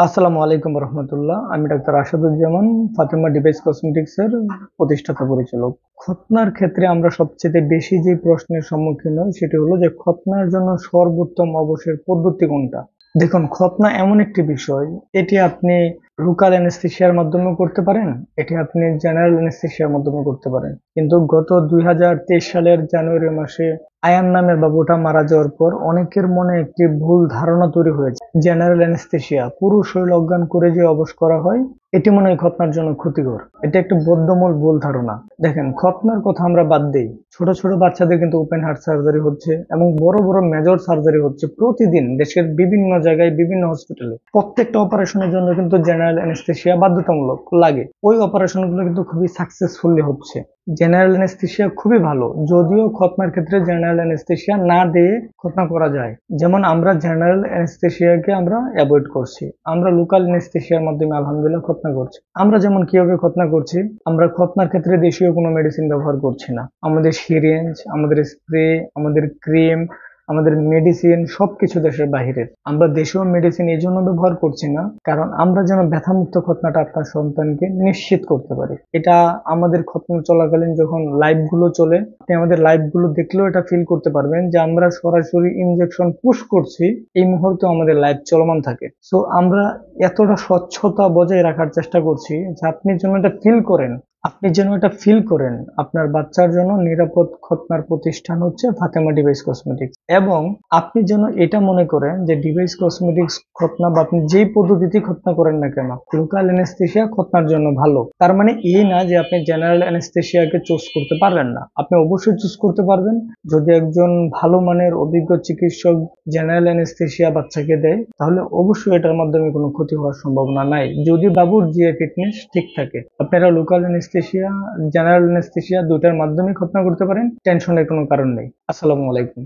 আসসালামু আলাইকুম রহমতুল্লাহ। আমি doctor Asaduzzaman, Fatema device cosmetics এর প্রতিষ্ঠাতা পরিচালক। খতনার ক্ষেত্রে আমরা সবচেয়ে বেশি যে প্রশ্নের সম্মুখীন হই সেটি হলো যে খতনার জন্য সর্বোত্তম অবসর পদ্ধতি কোনটা। দেখুন, খতনা এমন একটি বিষয়, এটি আপনি লোকাল অ্যানেস্থেসিয়ার মাধ্যমে করতে পারেন, এটি আপনি জেনারেল অ্যানেস্থেসিয়ার মাধ্যমে করতে পারেন। কিন্তু গত 2023 সালের জানুয়ারি মাসে আয়ান নামের বাবুটা মারা যাওয়ার পর অনেকের মনে একটি ভুল ধারণা তৈরি হয়েছে, জেনারেল অ্যানেস্থেসিয়া পুরো শরীর অজ্ঞান করে যে অবশ করা হয় এটি মনে হয় খতনার জন্য ক্ষতিকর। এটা একটা বদ্ধমূল ভুল ধারণা। দেখেন, খতনার কথা আমরা বাদ দেই, ছোট ছোট বাচ্চাদের কিন্তু ওপেন হার্ট সার্জারি হচ্ছে এবং বড় বড় মেজর সার্জারি হচ্ছে প্রতিদিন দেশের বিভিন্ন জায়গায় বিভিন্ন হসপিটালে। প্রত্যেকটা অপারেশনের জন্য কিন্তু জেনারেল অ্যানেস্থেসিয়া বাধ্যতামূলক লাগে। ওই অপারেশনগুলো কিন্তু খুবই সাকসেসফুলি হচ্ছে। জেনারেল অ্যানেস্থেসিয়া খুবই ভালো, যদিও খতনার ক্ষেত্রে জেনারেল অ্যানেস্থেসিয়া না দিয়ে খতনা করা যায়। যেমন আমরা জেনারেল অ্যানেস্থেসিয়াকে আমরা অ্যাভয়েড করছি, আমরা লোকাল অ্যানেস্থেসিয়ার মাধ্যমে আলহামদুলিল্লাহ খতনা করছি। আমরা যেমন কিভাবে খতনা করছি, আমরা খতনার ক্ষেত্রে দেশীয় কোনো মেডিসিন ব্যবহার করছি না। আমাদের সিরিঞ্জ, আমাদের স্প্রে, আমাদের ক্রিম, আমাদের মেডিসিন সবকিছু দেশের বাহিরের। আমরা দেশীয় মেডিসিন এই জন্য ব্যবহার করছি না কারণ আমরা যেন ব্যথামুক্ত খতনাটা আপনার সন্তানকে নিশ্চিত করতে পারি। এটা আমাদের খতনা চলাকালীন যখন লাইভ গুলো চলে, আপনি আমাদের লাইভ গুলো দেখলেও এটা ফিল করতে পারবেন যে আমরা সরাসরি ইনজেকশন পুশ করছি, এই মুহূর্তে আমাদের লাইভ চলমান থাকে। সো আমরা এতটা স্বচ্ছতা বজায় রাখার চেষ্টা করছি যে আপনি যেন এটা ফিল করেন আপনার বাচ্চার জন্য নিরাপদ খতনার প্রতিষ্ঠান হচ্ছে ফাতেমা ডিভাইস কসমেটিক্স। এবং আপনি যেন এটা মনে করেন যে ডিভাইস কসমেটিক্স খতনা বা আপনি যেই পদ্ধতিতে খতনা করেন না কেন, লোকাল অ্যানেস্থেসিয়া খতনার জন্য ভালো। তার মানে এই না যে আপনি জেনারেল অ্যানেস্থেসিয়াকে চুজ করতে পারবেন না, আপনি অবশ্যই চুজ করতে পারবেন যদি একজন ভালো মানের অভিজ্ঞ চিকিৎসক জেনারেল অ্যানেস্থেসিয়া বাচ্চাকে দেয়, তাহলে অবশ্যই এটার মাধ্যমে কোনো ক্ষতি হওয়ার সম্ভাবনা নাই যদি বাবুর জিএ ফিটনেস ঠিক থাকে। আপনারা লোকাল অ্যানেস্থেসিয়া, জেনারেল অ্যানেস্থেসিয়া দুইটার মাধ্যমে খতনা করতে পারেন, টেনশনের কোনো কারণ নেই। আসসালামু আলাইকুম।